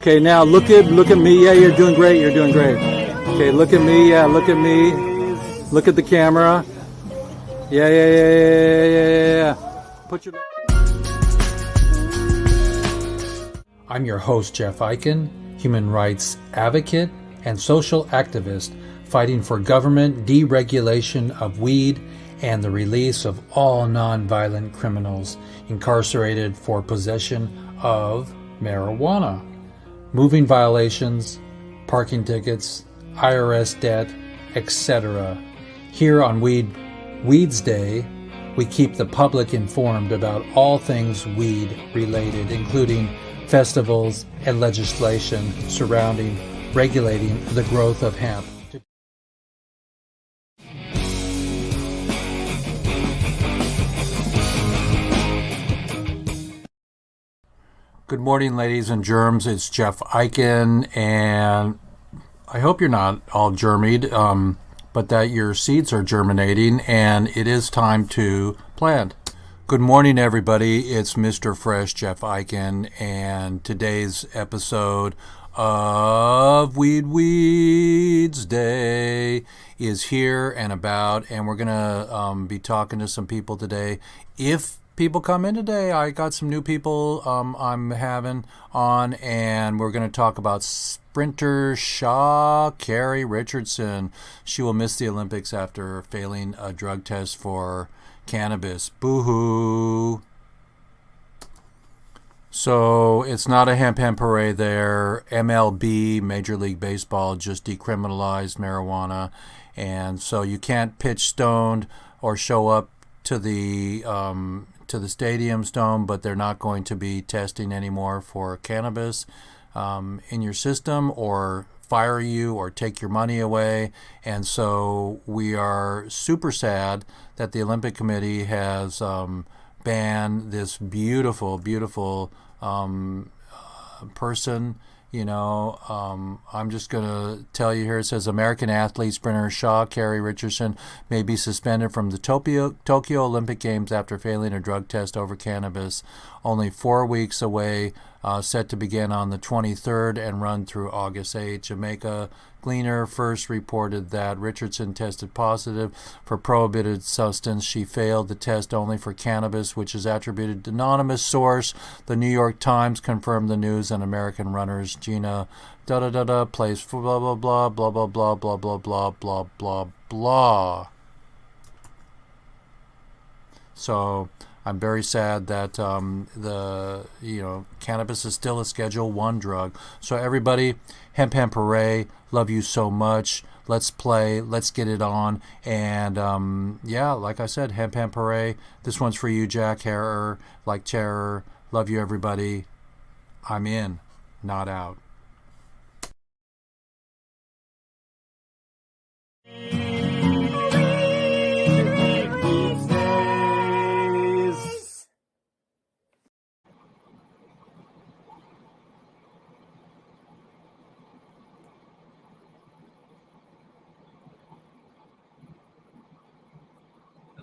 Okay, now look at me. Yeah, you're doing great. You're doing great. Okay, look at me. Yeah, look at me. Look at the camera. Yeah. Put your. I'm your host, Jeff Eichen, human rights advocate and social activist fighting for government deregulation of weed and the release of all nonviolent criminals incarcerated for possession of marijuana. Moving violations, parking tickets, IRS debt, etc. Here on Weeds Day, we keep the public informed about all things weed related, including festivals and legislation surrounding regulating the growth of hemp. Good morning, ladies and germs. It's Jeff Eichen, and I hope you're not all germied, but that your seeds are germinating, and it is time to plant. Good morning, everybody. It's Mr. Fresh, Jeff Eichen, and today's episode of Weeds Day is here and about, and we're going to be talking to some people today. If people come in today, I got some new people I'm having on, and we're going to talk about sprinter Sha'Carri Richardson. She will miss the Olympics after failing a drug test for cannabis. Boo-hoo. So it's not a hemp parade there. MLB, Major League Baseball, just decriminalized marijuana, and so you can't pitch stoned or show up to the stadium stoned, but they're not going to be testing anymore for cannabis in your system, or fire you or take your money away. And so we are super sad that the Olympic Committee has banned this beautiful person. I'm just going to tell you here. It says American athlete sprinter Sha'Carri Richardson may be suspended from the Tokyo Olympic Games after failing a drug test over cannabis. Only 4 weeks away, set to begin on the 23rd and run through August 8th. Jamaica Gleaner first reported that Richardson tested positive for prohibited substance. She failed the test only for cannabis, which is attributed to anonymous source. The New York Times confirmed the news, and American runners Gina plays for blah blah blah blah blah blah blah blah blah blah blah blah. So I'm very sad that cannabis is still a Schedule 1 drug. So everybody, hemp hooray, love you so much. Let's play. Let's get it on. And like I said, hemp hooray. This one's for you, Jack Harrer, like terror. Love you, everybody. I'm in, not out.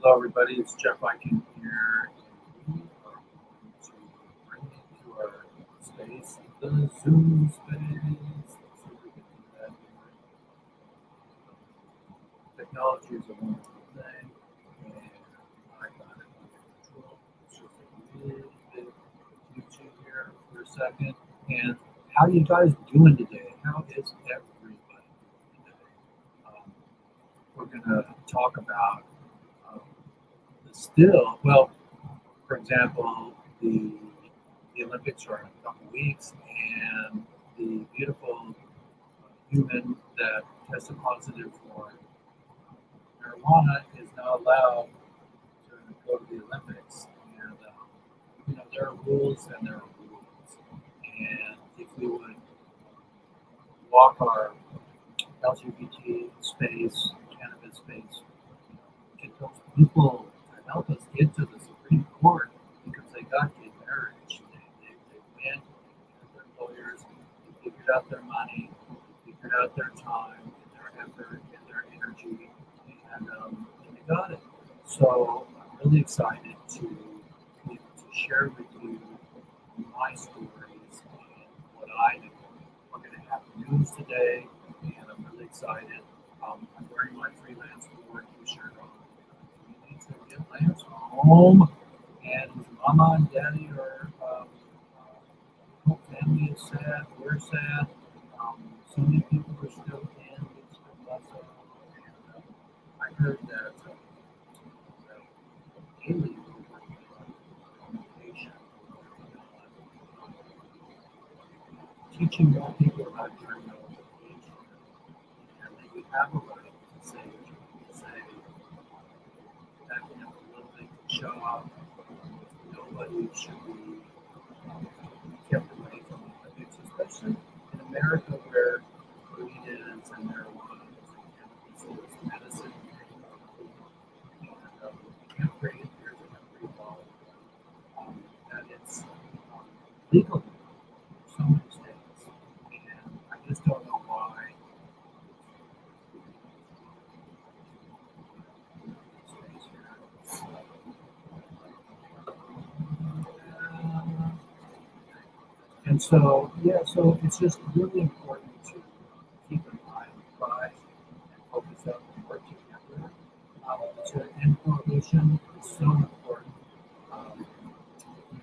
Hello, everybody. It's Jeff Eichen here. We are going to bring into our space the Zoom space. Let's see if we can do that here. Technology is a wonderful thing, and I got it under control. It's just a little bit YouTube here for a second. And how are you guys doing today? How is everybody doing today? We're going to talk about for example, the Olympics are in a couple weeks, and the beautiful human that tested positive for marijuana is now allowed to go to the Olympics. And there are rules and there are rules. And if we would walk our LGBT space, cannabis space, get those people to help us get to the Supreme Court, because they got gay marriage. They went, their lawyers, they figured out their money, they figured out their time, and their effort, and their energy, and they got it. So I'm really excited to be able to share with you my stories and what I do. have news today, and I'm really excited. I'm wearing my freelance board t-shirt on. We need to get Lance home, and his mama and daddy are. Whole family is sad. We're sad. So many people are still in. It's still less of. And I heard that daily communication, teaching more people about journal communication, and that you have a right to say that a little thing can show up. Nobody should be kept away from the Olympics, especially in America where weed is and marijuana is and cannabis is medicine. And we can't create it here in every law that it's legal in so many states. And I just don't know why. And so, so it's just really important to keep an eye on the prize and focus up and work together. To end prohibition is so important. We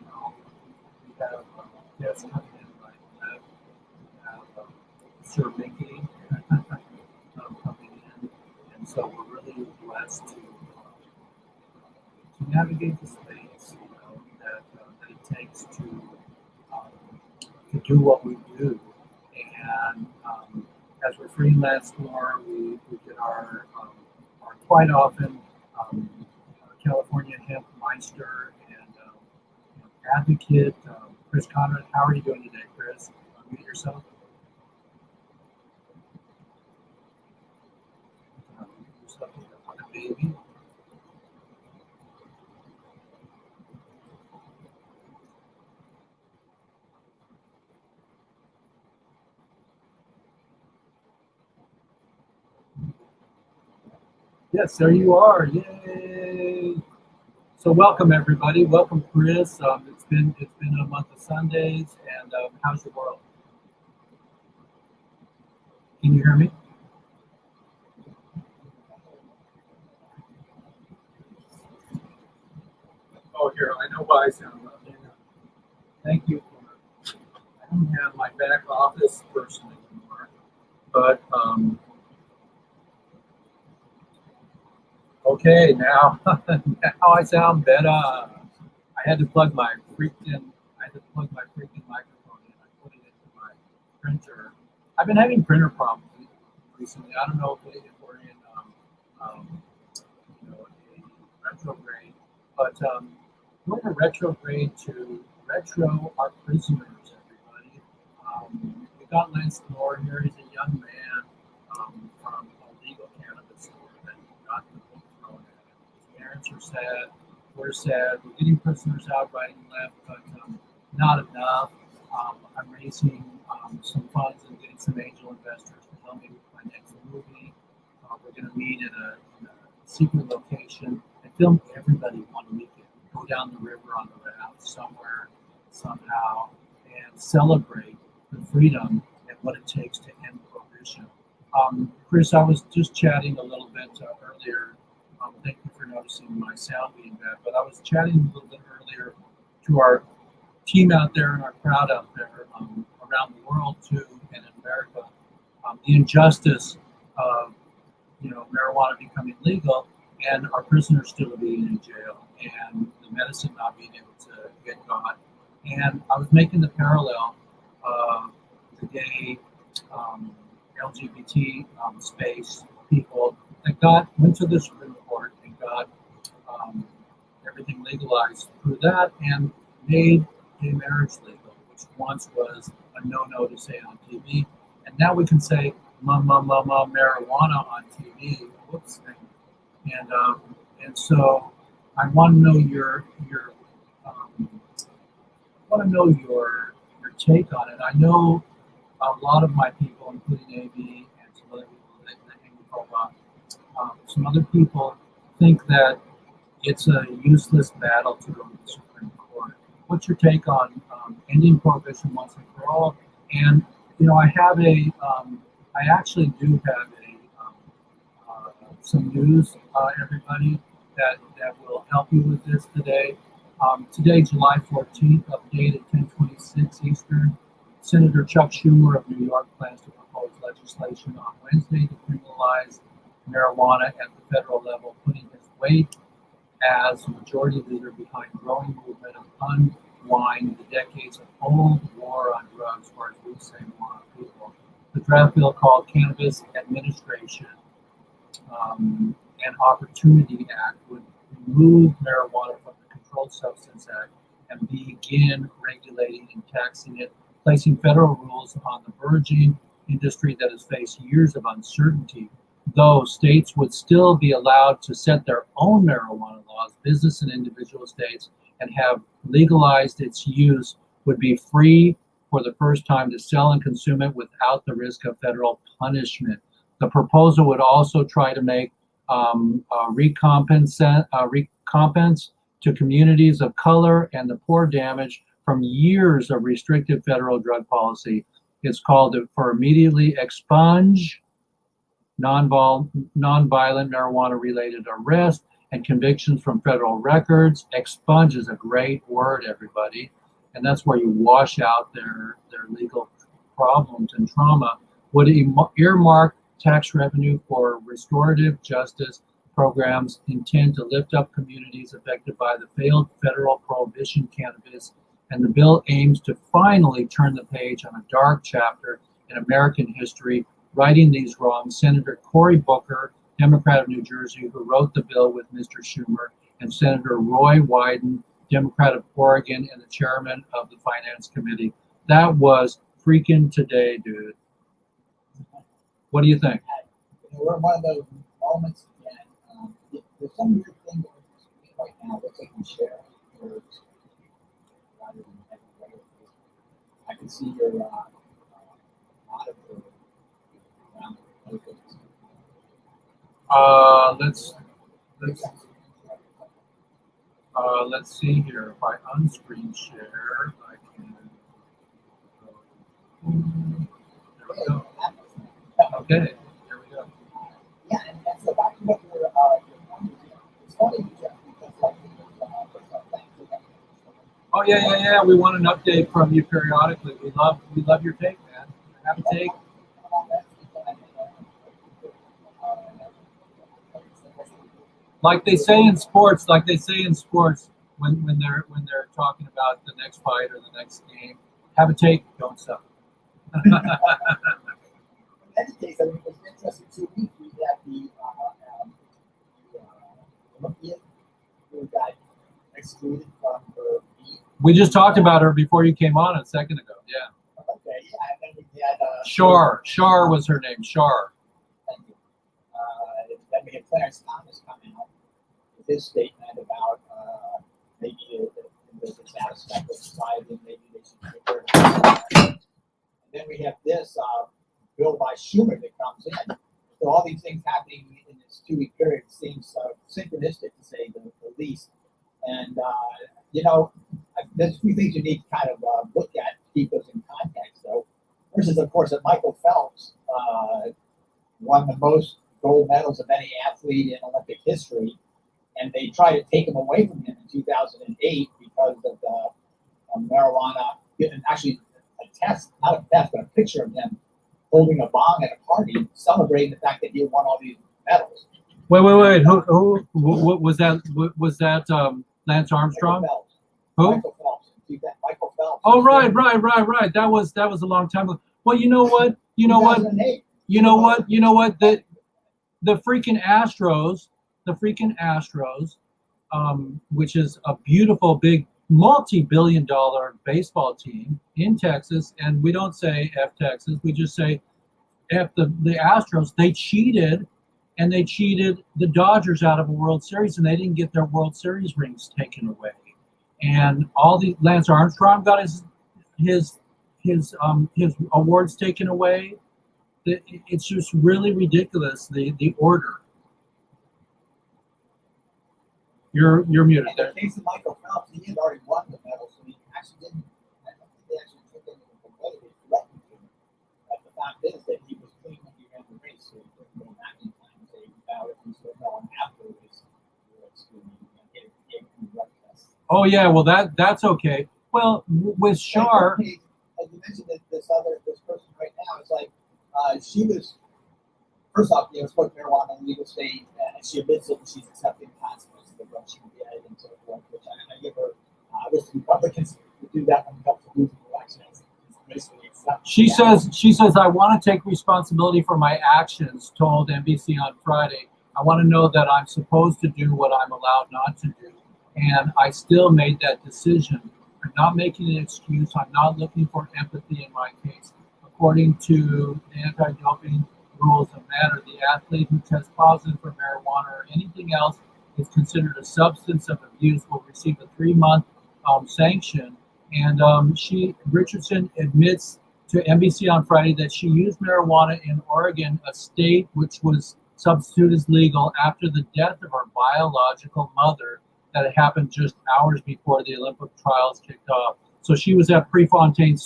have guests coming in right now. We have Sir Mickey coming in. And so we're really blessed to navigate the space, that it takes to do what we do. And as we're freelance more, we get our quite often California Hemp Meister and advocate, Chris Conrad. How are you doing today, Chris? Unmute yourself. Unmute yourself on a baby. Yes, there you are. Yay! So welcome everybody. Welcome, Chris. It's been a month of Sundays, and how's the world? Can you hear me? Oh, here, I know why I sound loud. Thank you. I don't have my back office person anymore, but okay, now now I sound better. I had to plug my freaking microphone in. I put it into my printer. I've been having printer problems recently. I don't know if we're in a retrograde, but we're in a retrograde to retro our prisoners, everybody. We got Lance Moore here. He's a young man from a legal cannabis store that got the book thrown at him. His parents are sad. We're sad. We're getting prisoners out right and left, but not enough. I'm raising some funds and getting some angel investors to help me with my next movie. We're going to meet in a secret location and film everybody one weekend. Go down the river on the raft somewhere, somehow, and celebrate the freedom and what it takes to end prohibition. Chris, I was just chatting a little bit earlier. Thank you for noticing my sound being bad, but I was chatting a little bit earlier to our team out there and our crowd out there around the world too, and in America, the injustice of marijuana becoming legal and our prisoners still being in jail and the medicine not being able to get caught. And I was making the parallel of the gay LGBT space people that went to the Supreme Court and got everything legalized through that and made gay marriage legal, which once was a no to say on TV. And now we can say marijuana on TV. Whoops. And so I want to know your take on it. I know a lot of my people, including AB and some other people that hang with Obama, some other people think that it's a useless battle to go to the Supreme Court. What's your take on ending prohibition once and for all, and I have I actually do have some news, everybody, that will help you with this today. Today, July 14th, update at 10:26 Eastern. Senator Chuck Schumer of New York plans to propose legislation on Wednesday to criminalize marijuana at the federal level, putting his weight as majority leader behind growing movement of unwind the decades of old war on drugs, or as we say, war on people. The draft bill called Cannabis Administration and Opportunity Act would remove marijuana from the Controlled Substance Act and begin regulating and taxing it, placing federal rules on the burgeoning industry that has faced years of uncertainty. Though states would still be allowed to set their own marijuana laws, business and individual states, and have legalized its use, would be free for the first time to sell and consume it without the risk of federal punishment. The proposal would also try to make recompense to communities of color and the poor damage from years of restrictive federal drug policy. It's called for immediately expunge nonviolent marijuana-related arrests and convictions from federal records. Expunge is a great word, everybody, and that's where you wash out their legal problems and trauma. Would earmark tax revenue for restorative justice programs intend to lift up communities affected by the failed federal prohibition cannabis, and the bill aims to finally turn the page on a dark chapter in American history. Righting these wrongs, Senator Cory Booker, Democrat of New Jersey, who wrote the bill with Mr. Schumer, and Senator Roy Wyden, Democrat of Oregon, and the chairman of the Finance Committee. That was freaking today, dude. What do you think? We're in one of those moments again. There's some weird thing that we're right now that they can share. Rather than everybody. I can see your auditor. Let's see here. If I unscreen share, I can. There we go. Okay, here we go. Yeah, and so back to what your it's funny because Oh yeah. We want an update from you periodically. We love your take, man. Have a take. Like they say in sports, when they're talking about the next fight or the next game, have a take, don't suck. in any case, I mean, it was interesting 2 weeks. We had the Olympian who got excluded from the meet. We just talked about her before you came on a second ago. Yeah. Okay, yeah, and then we had Shar was her name. Shar. Thank you. Then we had Clarence Thomas come out with his statement about maybe there's a satisfactory society and maybe they should take care of. And then we have this bill by Schumer that comes in. So all these things happening in this 2-week period seems synchronistic, to say the least. And there's a few things you need to kind of look at to keep those in context. So, first is, of course, that Michael Phelps won the most gold medals of any athlete in Olympic history, and they tried to take him away from him in 2008 because of the marijuana. And actually, not a test, but a picture of him holding a bong at a party, celebrating the fact that he won all these medals. Wait. Who was that? Was that Lance Armstrong? Michael Phelps. Who? Michael Phelps. Michael Phelps. Oh, right. That was a long time ago. Well, you know what? The freaking Astros, which is a beautiful, big, multi-billion-dollar baseball team in Texas, and we don't say F Texas, we just say F the Astros. They cheated, and they cheated the Dodgers out of a World Series, and they didn't get their World Series rings taken away. And Lance Armstrong got his awards taken away. It's just really ridiculous, the order. You're muted there. In the case of Michael Phelps, he had already won the medal, so he actually didn't. I don't think they actually took him in the way they threatened him. Oh yeah, well that's okay. Well, with Shar, As you mentioned, this person right now, it's like she was first off, smoked marijuana in legal state, and she admits that she's accepting the consequences of what she did and so forth. Which I give her. I wish the Republicans would do that when it comes to losing elections. Basically accept. she says I want to take responsibility for my actions. Told NBC on Friday. I want to know that I'm supposed to do what I'm allowed not to do, and I still made that decision. I'm not making an excuse. I'm not looking for empathy in my case. According to the anti-doping rules of matter, the athlete who tests positive for marijuana or anything else is considered a substance of abuse will receive a 3-month sanction. And Richardson admits to NBC on Friday that she used marijuana in Oregon, a state which was substituted as legal after the death of her biological mother that had happened just hours before the Olympic trials kicked off. So she was at Prefontaine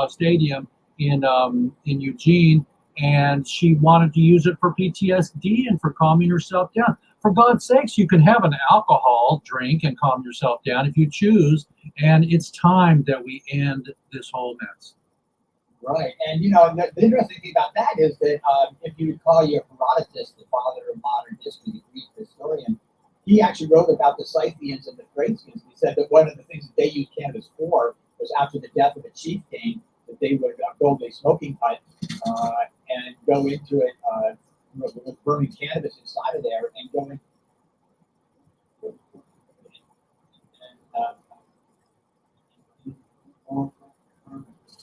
Stadium in Eugene, and she wanted to use it for PTSD and for calming herself down. For God's sakes, you can have an alcohol drink and calm yourself down if you choose, and it's time that we end this whole mess. Right, and the interesting thing about that is that if you recall your Herodotus, the father of modern history, the Greek historian, he actually wrote about the Scythians and the Thracians. He said that one of the things that they used cannabis for was after the death of a chieftain, that they would build a smoking hut and go into it with burning cannabis inside of there and go in.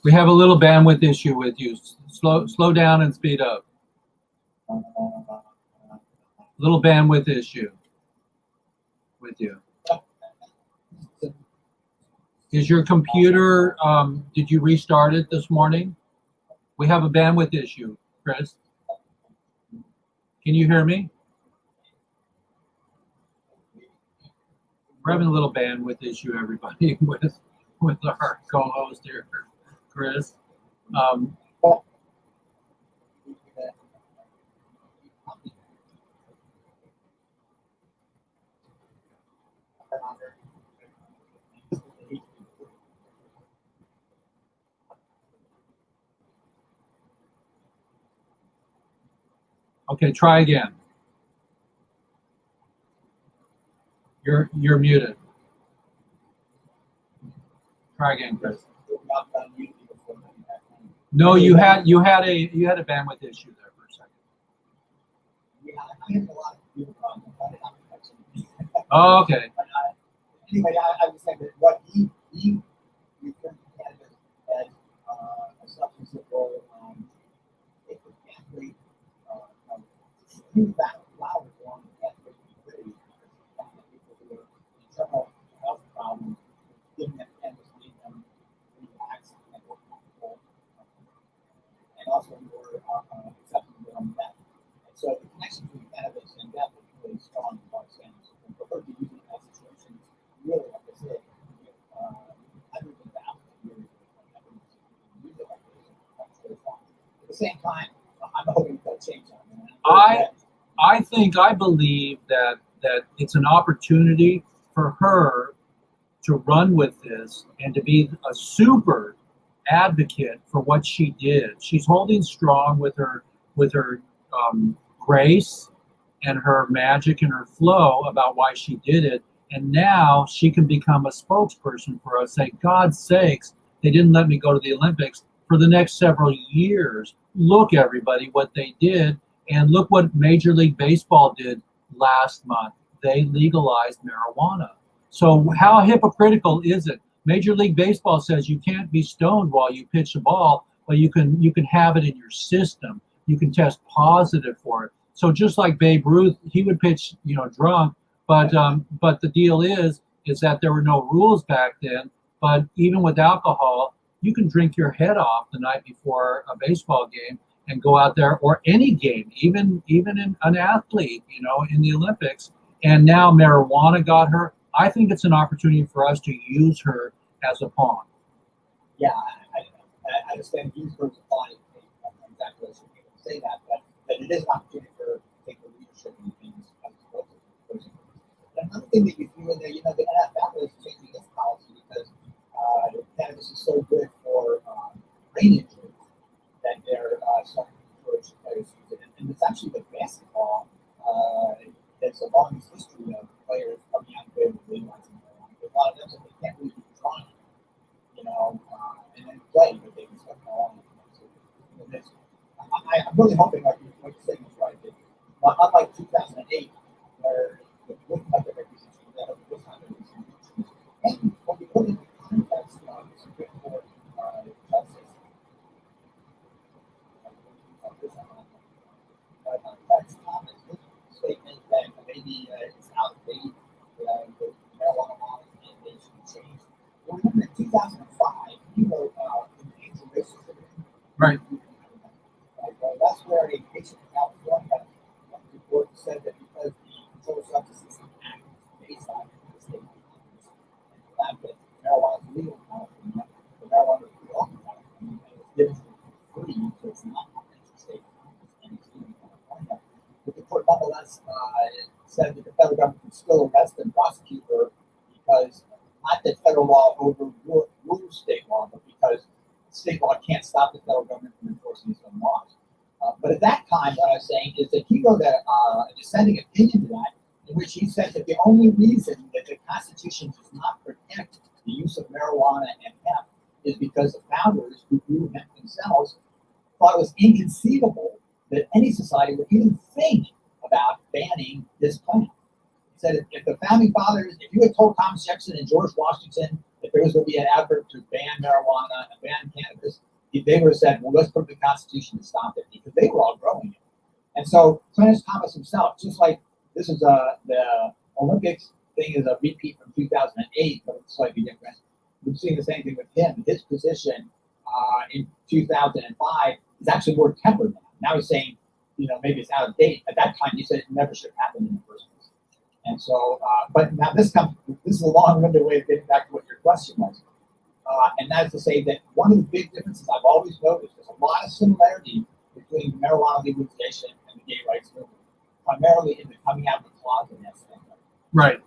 We have a little bandwidth issue with you. Slow down and speed up. Little bandwidth issue with you. Is your computer, did you restart it this morning? We have a bandwidth issue, Chris. Can you hear me? We're having a little bandwidth issue, everybody, with our co-host here, Chris. Okay, try again. You're muted. Try again, Chris. No, you had a bandwidth issue there for a second. Oh, okay. Anyway, I was saying that what he referred to cannabis as a substance that will it could castrate through that flower form castrate pretty internal health problems, giving them cannabis made them relax and more comfortable, and also more acceptable on death. And so the connection between cannabis and death is really strong in our sense. And prefer to use it as situations really, like I said, hundreds of thousands of years of evidence to use it like this. That's really fun. At the same time, I'm hoping for a change on that. I believe that it's an opportunity for her to run with this and to be a super advocate for what she did. She's holding strong with her grace and her magic and her flow about why she did it. And now she can become a spokesperson for us. Say, God's sakes, they didn't let me go to the Olympics for the next several years. Look, everybody, what they did. And look what Major League Baseball did last month. They legalized marijuana. So how hypocritical is it? Major League Baseball says you can't be stoned while you pitch a ball, but you can have it in your system. You can test positive for it. So just like Babe Ruth, he would pitch, drunk, but the deal is that there were no rules back then. But even with alcohol, you can drink your head off the night before a baseball game and go out there, or any game, even in an athlete, in the Olympics. And now marijuana got her. I think it's an opportunity for us to use her as a pawn. Yeah, I understand use her as a pawn. Exactly what you say that, but it is an opportunity for her to take the leadership in things as opposed to. Another thing that you threw in there, the NFL is changing its I'm really hoping like what you're saying is right. That, unlike 2008, where it looked like a revolution, that it was not a revolution. And when we put it in the context of the Supreme Court justice, that's Thomas' statement that maybe it's out of date, the marijuana laws and they should change. Well, remember in 2005, he wrote in the Angel Racism. Right. That's where a patient in California report said that because the Controlled Substances Act is based on the state of Congress, and the fact that marijuana is legal in California, the marijuana is legal in California, and it's given for free, so it's not on the state of Congress, and it's legal in California. But the court nonetheless said that the federal government could still arrest and prosecute her because not that federal law overrules state law, but because state law can't stop the federal government from enforcing its own laws. But at that time, what I was saying is that he wrote a dissenting opinion to that, in which he said that the only reason that the Constitution does not protect the use of marijuana and hemp is because the founders who grew hemp themselves thought it was inconceivable that any society would even think about banning this plant. He said if the founding fathers, if you had told Thomas Jefferson and George Washington that there was going to be an effort to ban marijuana and ban cannabis, they would have said, well, let's put in the Constitution to stop it, because they were all growing it. And so Clarence Thomas himself, just like this is the Olympics thing is a repeat from 2008, but it's slightly different. We've seen the same thing with him. His position in 2005 is actually more tempered now. Now he's saying, maybe it's out of date. At that time, he said it never should have happened in the first place. And so, but now this is a long-winded way of getting back to what your question was. And that is to say that one of the big differences I've always noticed, there's a lot of similarity between marijuana legalization and the gay rights movement, primarily in the coming out of the closet aspect. Right.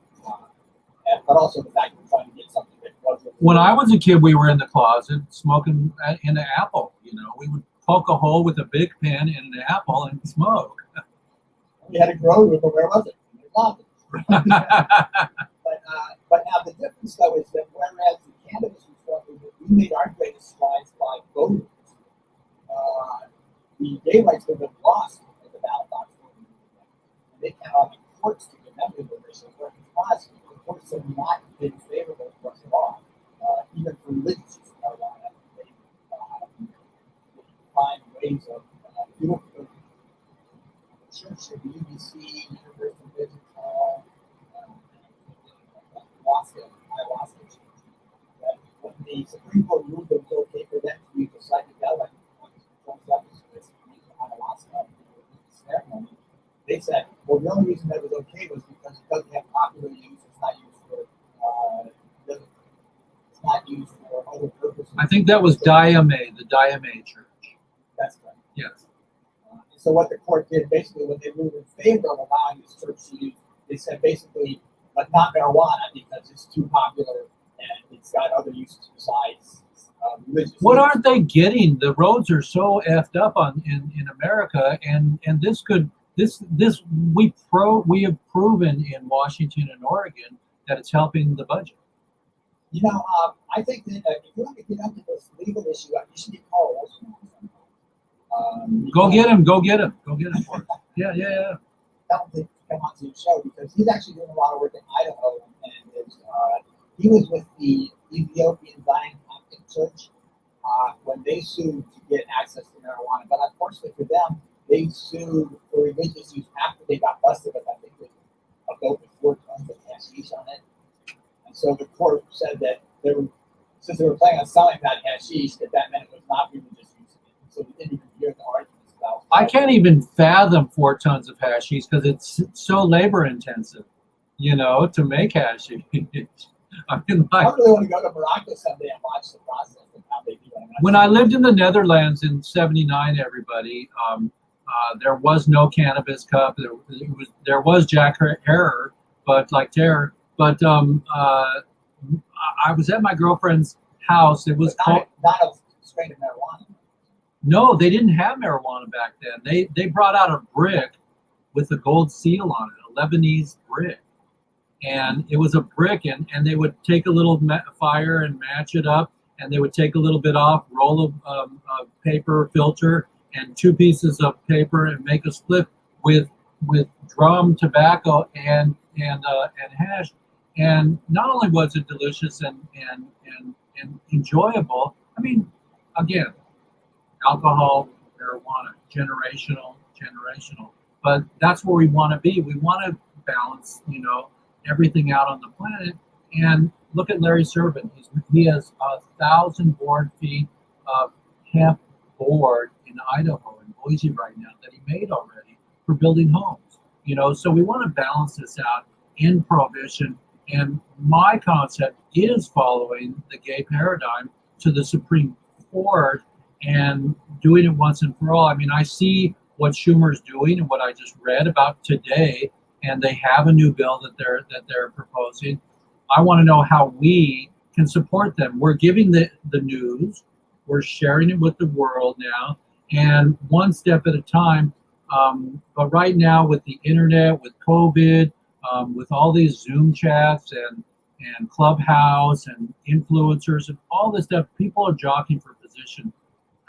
But also the fact that we're trying to get something that wasn't. When I was a kid, we were in the closet smoking in an apple. We would poke a hole with a big pen in an apple and smoke. We had a grow room, but where was it? In the closet. But now the difference, though, is that whereas the cannabis reform movement, we made our greatest strides by voters, the gay rights movement lost at the ballot box voting. And they count on the courts to give them liberation, whereas the courts have not been favorable to us at all, even for religious use of marijuana. They find ways of doing it. The church, the UBC, University of Business, ayahuasca. When the Supreme Court ruled that it was okay for them to use a psychedelic on ayahuasca ceremony, they said, well, the only reason that was okay was because it doesn't have popular use. It's not used for other purposes. I think that was the Diame Church. That's right. Yes. So what the court did basically, when they ruled in favor of allowing this church to use, they said basically, but not marijuana because it's too popular and it's got other uses besides religious. What aren't they getting? The roads are so effed up in America, and we have proven in Washington and Oregon that it's helping the budget. I think that if you want to get into this legal issue, you should get Paul Olson. Go get him for us. Yeah. Tell him to come on to your show because he's actually doing a lot of work in Idaho, and he was with the Ethiopian Zion Coptic Church when they sued to get access to marijuana. But unfortunately for them, they sued for religious use after they got busted with, I think, a boat with 4 tons of hashish on it. And so the court said that since they were planning on selling that hashish, that meant it was not religious use. So we didn't even hear the arguments about. I can't even fathom 4 tons of hashish because it's so labor intensive, to make hashish. I really want to go to Morocco someday and watch the process of how they do it. When I lived in the Netherlands in '79, everybody, there was no cannabis cup. There was Jack Herer, but I was at my girlfriend's house. It was not a strain of marijuana. No, they didn't have marijuana back then. They brought out a brick with a gold seal on it, a Lebanese brick. And it was a brick, and they would take a little fire and match it up, and they would take a little bit off, roll of paper filter, and 2 pieces of paper and make a split with drum tobacco and hash. And not only was it delicious and enjoyable, I mean, again, alcohol, marijuana, generational. But that's where we want to be. We want to balance, everything out on the planet. And look at Larry Servant. He has 1,000 board feet of hemp board in Idaho, in Boise right now, that he made already for building homes. So we want to balance this out in prohibition. And my concept is following the gay paradigm to the Supreme Court and doing it once and for all. I mean, I see what Schumer's doing and what I just read about today, and they have a new bill that they're proposing. I want to know how we can support them. We're giving the news, we're sharing it with the world now, and one step at a time. But right now, with the internet, with COVID, with all these Zoom chats and Clubhouse and influencers and all this stuff, people are jockeying for position.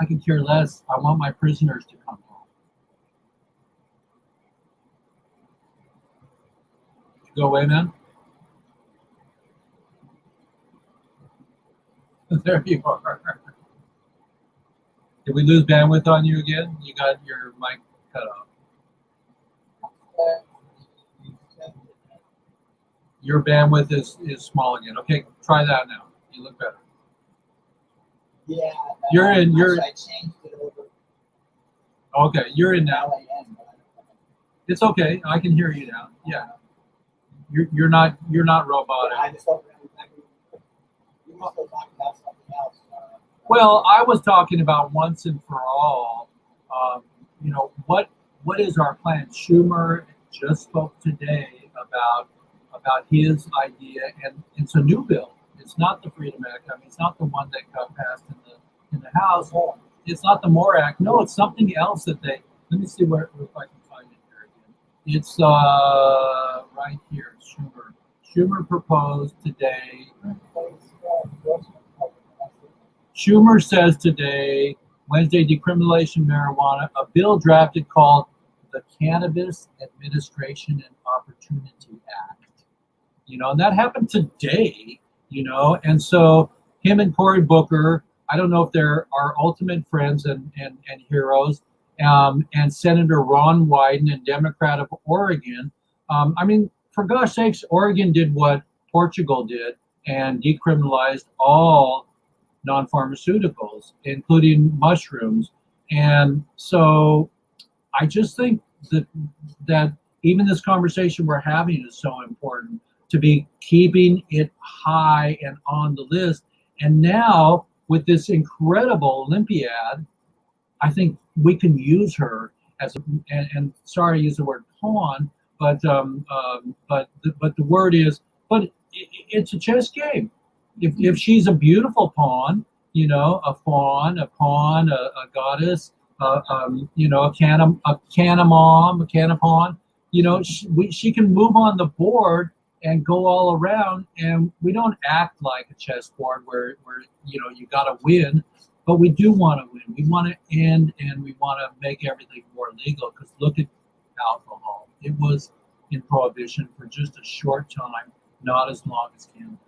I can care less. I want my prisoners to come home. Did you go away, man? There you are. Did we lose bandwidth on you again? You got your mic cut off. Your bandwidth is small again. Okay, try that now. You look better. Yeah. You're in. I changed it over. Okay, you're in now. It's okay. I can hear you now. Yeah. You're not robotic. I just don't you must have talked about something else. Well, I was talking about once and for all. What is our plan? Schumer just spoke today about his idea, and it's a new bill. It's not the Freedom Act. I mean, it's not the one that got passed in the House. It's not the MORE Act. No, it's something else that they. Let me see if I can find it here again. It's right here. Schumer proposed today. Schumer says today, Wednesday, decriminalization marijuana, a bill drafted called the Cannabis Administration and Opportunity Act. And that happened today, and so him and Cory Booker, I don't know if they're our ultimate friends and heroes, and Senator Ron Wyden, and Democrat of Oregon. I mean, for gosh sakes, Oregon did what Portugal did and decriminalized all non-pharmaceuticals, including mushrooms. And so I just think that even this conversation we're having is so important, to be keeping it high and on the list. And now with this incredible Olympiad, I think we can use her as and sorry to use the word pawn, but the word is, but it's a chess game. If she's a beautiful pawn, a fawn, a goddess, a canna-pawn, she can move on the board and go all around, and we don't act like a chessboard where you got to win, but we do want to win. We want to end, and we want to make everything more legal, because look at alcohol. It was in prohibition for just a short time, not as long as cannabis.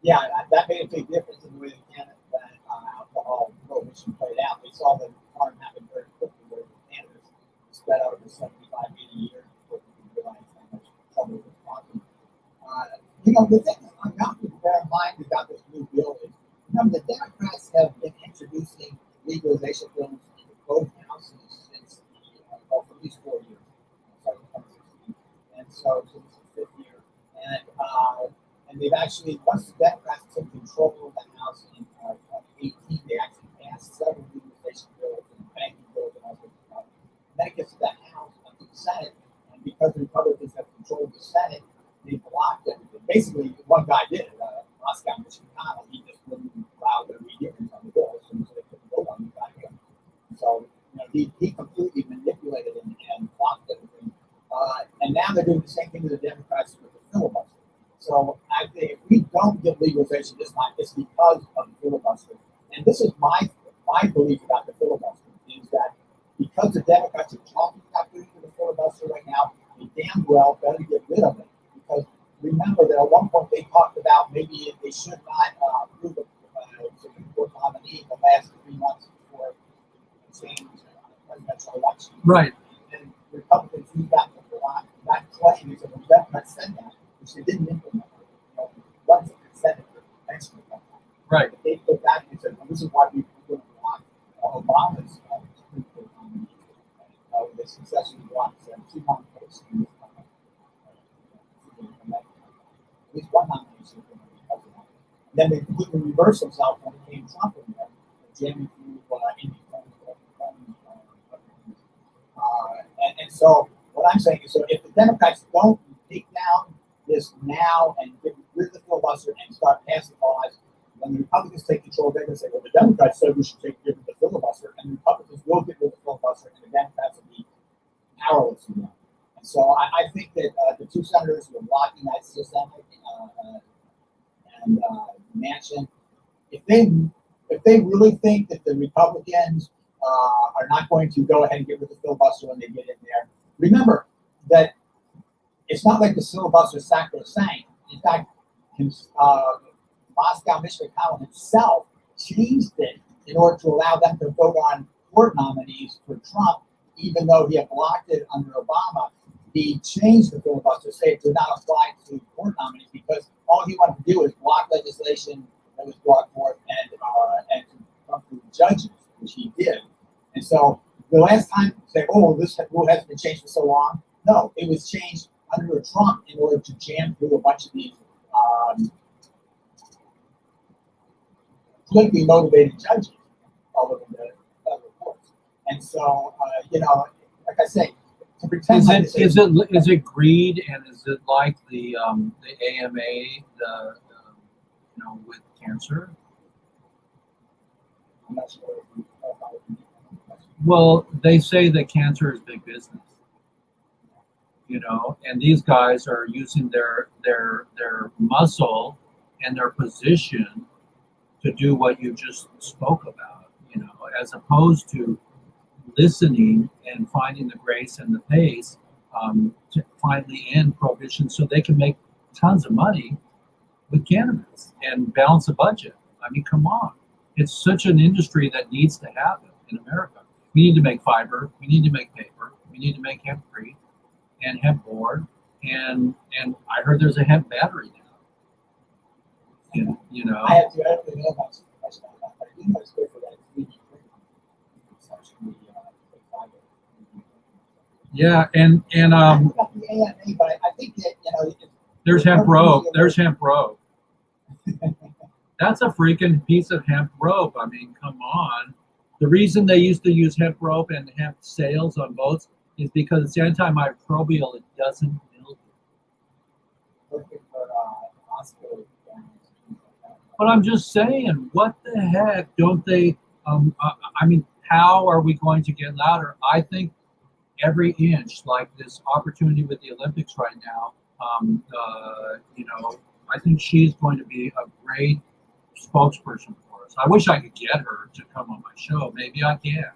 Yeah, that made a big difference in the way the alcohol prohibition played out. We saw the harm happen very quickly, where the cannabis spread out over 75, 80 years before we realized how much trouble it was causing. The thing that I'm not to bear in mind about this new bill is, the Democrats have been introducing legalization bills in both houses since for at least 4 years, starting 2016, and so since the 5th year. And they've actually, once the Democrats took control of the House in 2018, they actually passed several legalization bills and banking bills and all sorts of stuff. And then it gets to the House, to the Senate, and because the Republicans have controlled the Senate, they blocked everything. Basically, one guy did it, Moscow, Michigan, he just wouldn't allow the re-hearings on the bill, so they couldn't vote on the guy. So, he completely manipulated and blocked everything. And now they're doing the same thing to the Democrats with the filibuster. So I think if we don't get legalization this time, it's because of the filibuster. And this is my belief about the filibuster is that because the Democrats are talking about doing the filibuster right now, they damn well better get rid of it. Because remember that at one point they talked about maybe they should not approve the Supreme Court nominee in the last 3 months before the change presidential election. Right. And Republicans used that to block that claim. So when Democrats said that, which they didn't implement, once the Senate eventually got that. Right. They put that and said, well, this is why we don't block Obama's Supreme Court nominee. The successfully blocked 2 months post. At least one nomination for the president. And then they completely reversed themselves when it came Trump in there, jamming through and so what I'm saying is, so if the Democrats don't take down this now and get rid of the filibuster and start passing laws, when the Republicans take control, they're going to say, well, the Democrats said we should get rid of the filibuster, and the Republicans will get rid of the filibuster, and the Democrats will be powerless again. And so I think that the two senators who are blocking that system and Manchin, if they really think that the Republicans are not going to go ahead and get rid of the filibuster when they get in there, remember that it's not like the filibuster is sacrosanct. In fact, Moscow, Mitch McConnell himself changed it in order to allow them to vote on court nominees for Trump, even though he had blocked it under Obama. He changed the filibuster, say it did not apply to court nominees, because all he wanted to do is block legislation that was brought forth and to come through judges, which he did. And so the last time, say, oh, this rule hasn't been changed for so long. No, it was changed under Trump in order to jam through a bunch of these politically motivated judges all over the federal courts. And so, like I say, to pretend is it greed, and is it like the AMA with cancer? I'm not sure. Well, they say that cancer is big business, and these guys are using their muscle and their position to do what you just spoke about, as opposed to listening and finding the grace and the pace to finally end prohibition so they can make tons of money with cannabis and balance the budget. I mean, come on. It's such an industry that needs to happen in America. We need to make fiber. We need to make paper. We need to make hemp-free and hemp board. And I heard there's a hemp battery now. I have to. I don't really know about that, but I do know it's good for that 3D printing. Yeah, and I don't know about the AMA, but I think that there's hemp rope. There's hemp rope. That's a freaking piece of hemp rope. I mean, come on. The reason they used to use hemp rope and hemp sails on boats is because it's antimicrobial. It doesn't mildew. Perfect for hospital. But I'm just saying, what the heck don't they? I mean, how are we going to get louder? I think every inch, like this opportunity with the Olympics right now, I think she's going to be a great spokesperson for us. I wish I could get her to come on my show. Maybe I can.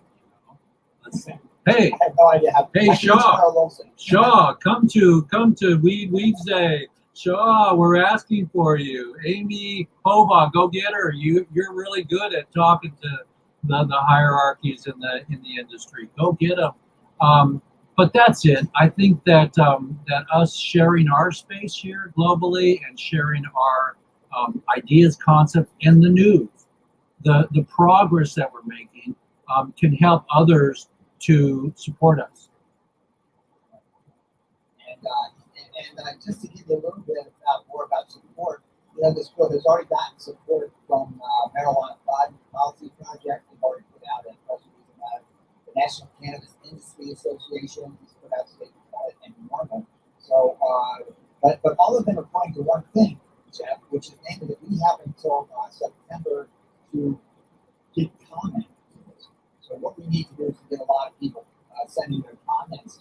Let's see. Hey, I have no idea how. Hey, Shaw, come to WEEDSDAY. Shaw, we're asking for you. Amy Hova, go get her. You're really good at talking to the hierarchies in the industry. Go get them. But that's it. I think that that us sharing our space here globally and sharing our ideas, concepts, and the news, the progress that we're making can help others to support us. And just to give you a little bit more about support, this bill has already gotten support from Marijuana Policy Project. They've already put out a press release about it. The National Cannabis Industry Association has put out statements about it, and more. So, but all of them are pointing to one thing, Jeff, which is namely that we have until September to get comments. So what we need to do is to get a lot of people sending their comments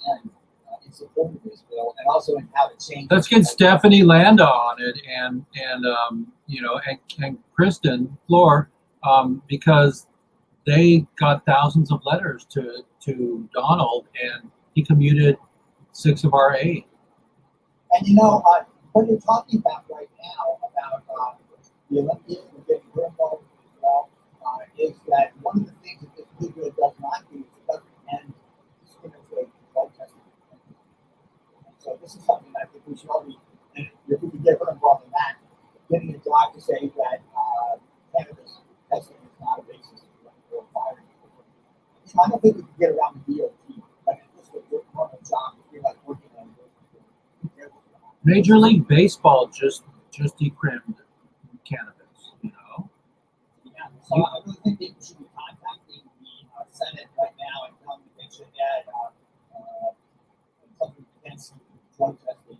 in support of this bill, and also in how to change. Let's get Stephanie Landa on it, and Kristen Floor, because they got thousands of letters to Donald, and he commuted 6 of our 8. And what you're talking about right now about the Olympians and getting her involved as well, is that one of the things that this video does not do is it doesn't end discriminatory blood testing. And so this is something I think we should all be, and if we could get her involved in that, getting a doc to say that cannabis testing is not a basis for firing. I don't think we can get around the DOT, but it's just a normal job if you're like working on it. Major League Baseball just decrimmed cannabis. Yeah, so I really think they should be contacting the Senate right now and telling them they should add something against drug testing.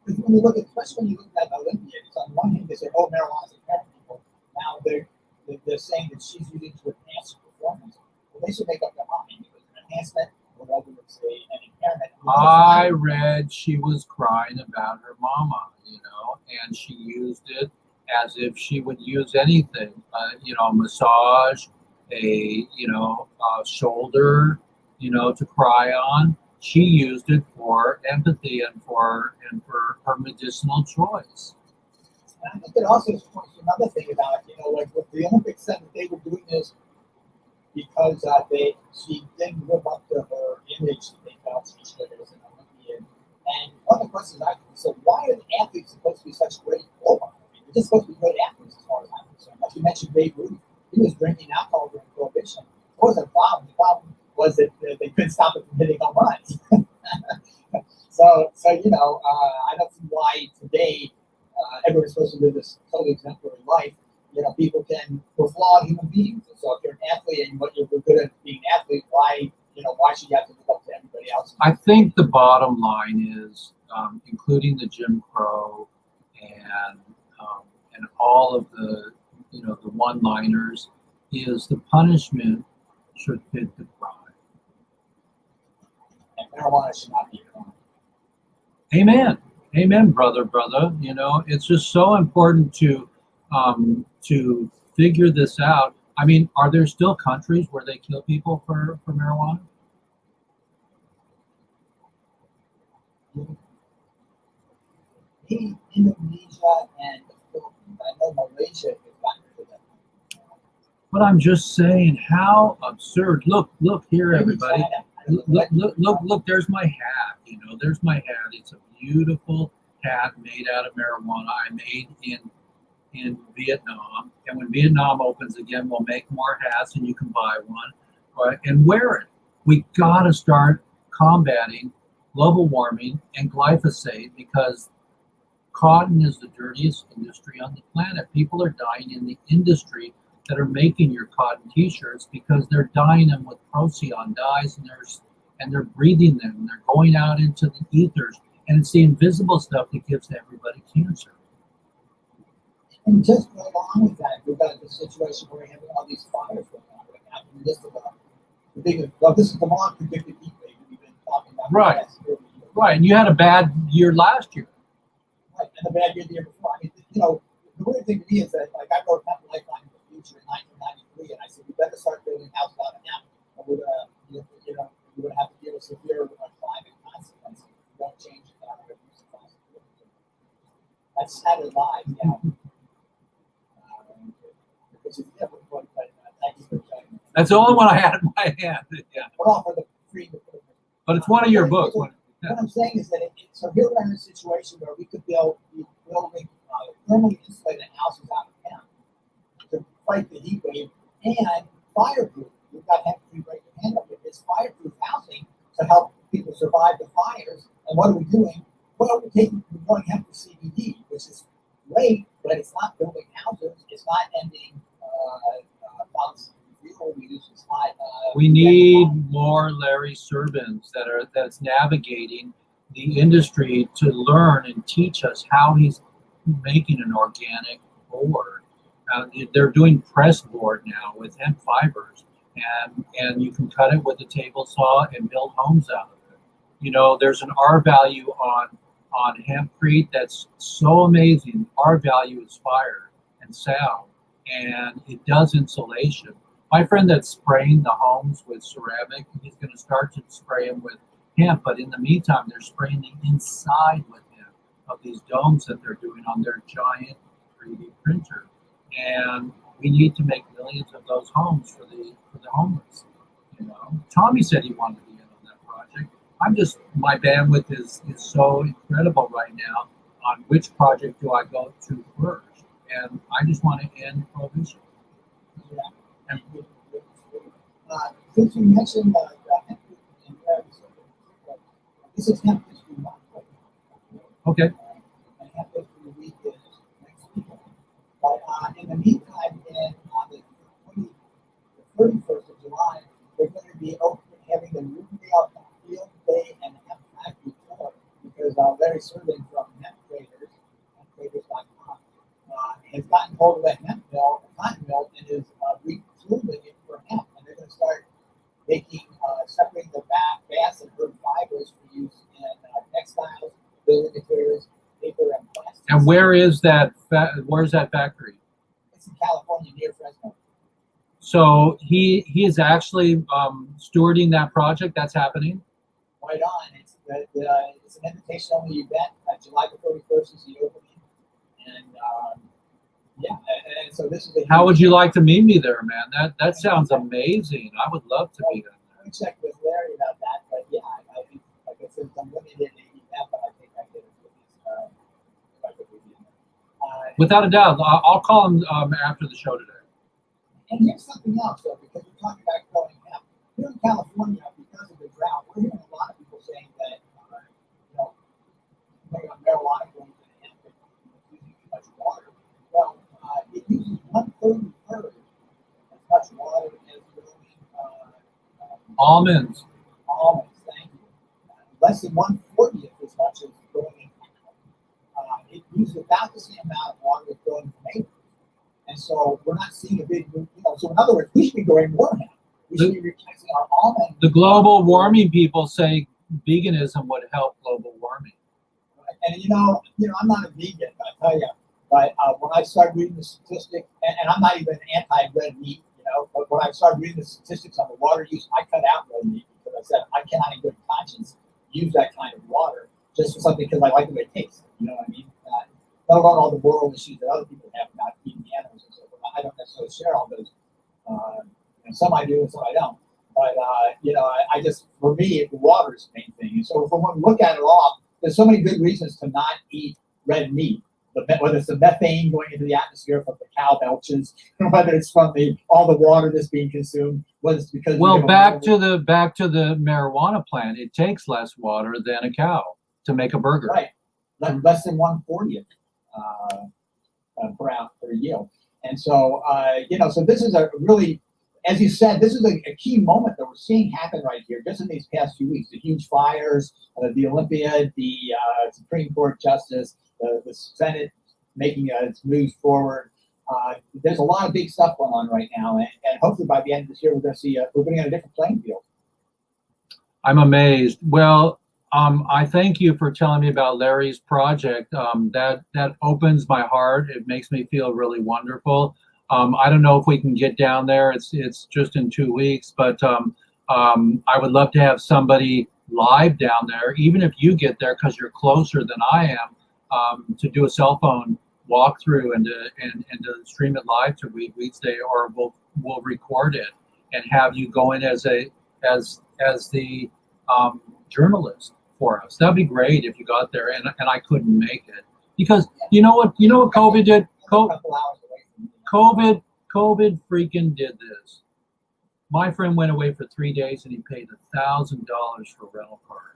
Because when you look at, especially when you look at Olympians, on one hand they say, "Oh, marijuana's impairing people." Now they're saying that she's using to enhance performance. Well, they should make up their mind because an enhancement or whether it's an impairment. I read she was crying about her mama, and she used it as if she would use anything, a massage, a shoulder, to cry on. She used it for empathy and for her medicinal choice. And I think it also points to another thing about, like what the Olympics said that they were doing this because she didn't live up to her image that they felt she should as an Olympian. And one of the questions I said, why are the athletes supposed to be such great role models? I mean, they're just supposed to be great athletes as far as I'm concerned. Like you mentioned, Babe Ruth, he was drinking alcohol during Prohibition. It wasn't a problem. The problem was that they couldn't stop it from hitting home runs. So I don't see why today everyone's supposed to live this totally exemplary life. People we're flawed human beings. And so if you're an athlete and what you're good at being an athlete, why should you have to live up to everybody else? I think the bottom line is, including the Jim Crow and all of the the one-liners, is the punishment should fit the crime. And marijuana should not be a crime. Amen, brother. It's just so important to figure this out. I mean, are there still countries where they kill people for marijuana? In Indonesia and the Philippines, I know Malaysia is gotten rid of that. But I'm just saying, how absurd. Look here, everybody. Look, there's my hat. There's my hat. It's a beautiful hat made out of marijuana. I made in Vietnam. And when Vietnam opens again, we'll make more hats and you can buy one, right, and wear it. We got to start combating global warming and glyphosate because cotton is the dirtiest industry on the planet. People are dying in the industry that are making your cotton t-shirts because they're dyeing them with procyon dyes and they're breathing them and they're going out into the ethers, and it's the invisible stuff that gives everybody cancer. And just go along with that, we've got this situation where we're having all these fires going on right now. And this is the long predicted heat wave that we've been talking about. Right. Right, and you had a bad year last year. Right, and a bad year the year before. I mean, the weird thing to me is that, like, I wrote Pet Lifeline in the Future in 1993, and I said, we better start building houses out of now. And we're going to have to deal with severe climate consequences if we don't change our use of fossil fuels. That's Saturday Live, yeah. That's the only one I had in my hand. Yeah. But it's one of your books. What I'm saying is that so here we're in a situation where we could be building thermally insulated houses out of town to fight the heat wave and fireproof. We've got hemp-free right to hand up with this fireproof housing to help people survive the fires. And what are we doing? Well, we're going hemp for CBD, which is great, but it's not building houses. It's not ending fossil fuel use. It's not. We need more Larry Servants that's navigating the industry to learn and teach us how he's making an organic board. They're doing press board now with hemp fibers, and you can cut it with a table saw and build homes out of it. There's an R value on hempcrete that's so amazing. R value is fire and sound, and it does insulation. My friend that's spraying the homes with ceramic, he's going to start to spray them with hemp. But in the meantime, they're spraying the inside with hemp of these domes that they're doing on their giant 3D printer. And we need to make millions of those homes for the homeless. You know, Tommy said he wanted to be in on that project. My bandwidth is so incredible right now on which project do I go to first. And I just want to end prohibition. Yeah. And since you mentioned the hemp in there, this is Hemp History Month. Okay. And Hemp History Week is next week. But in the meantime, on the 31st of July, they're going to be having the Riverdale Field Day and Hemp Factory Tour because Larry Serving from hemptraders.com has gotten hold of that hemp mill, cotton mill, and is retooling it for hemp. And they're going to start making, separating the bass and wood fibers for use in textiles, building materials, paper, and plastic. And where is that? Where's that factory? It's in California near Fresno. So he is actually stewarding that project. That's happening. Right on. It's an invitation-only event. July the 31st is the opening. And yeah, and so this is a. How would you like to meet me there, man? That sounds amazing. I would love to be there. Let me check with Larry about that. But yeah, I think, like I said, I'm limited in the event, but I think I could if I could be in there. Without a doubt, I'll call him after the show today. And here's something else, though, because we're talking about growing hemp. Here in California, because of the drought, we're hearing a lot of people saying that, marijuana going to hemp and using too much water. Well, it uses 1/33 as much water as growing Almonds. almonds. Thank you. Less than 1/40th as much as growing hemp. It uses about the same amount of water as growing tomatoes. And so we're not seeing a big, so in other words, we should be growing more hemp. We should be replacing our almond. The global warming people say veganism would help global warming. And I'm not a vegan, I tell you. But when I started reading the statistics, and I'm not even anti-red meat, but when I started reading the statistics on the water use, I cut out red meat because I said I cannot in good conscience use that kind of water just for something because I like the way it tastes. You know what I mean? Let alone all the moral issues that other people have about eating animals and so forth. I don't necessarily share all those. Some I do and some I don't. But, I just, for me, the water is the main thing. And so when we look at it all, there's so many good reasons to not eat red meat. Whether it's the methane going into the atmosphere from the cow belches, whether it's from all the water that's being consumed, whether it's because back to the marijuana plant, it takes less water than a cow to make a burger. Right, less than 1/40th per yield. And so so this is a really, as you said, this is a key moment that we're seeing happen right here, just in these past few weeks. The huge fires, the Olympiad, the Supreme Court justice, the Senate making its moves forward. There's a lot of big stuff going on right now, and hopefully by the end of this year, we're going to see we're going to get a different playing field. I'm amazed. Well, I thank you for telling me about Larry's project. That opens my heart. It makes me feel really wonderful. I don't know if we can get down there. It's just in 2 weeks, but I would love to have somebody live down there, even if you get there because you're closer than I am, to do a cell phone walkthrough and to stream it live to WEEDSDAY, or we'll record it and have you go in as the journalist for us. That'd be great if you got there and I couldn't make it, because you know what COVID did. COVID freaking did this. My friend went away for 3 days and he paid $1,000 for a rental car.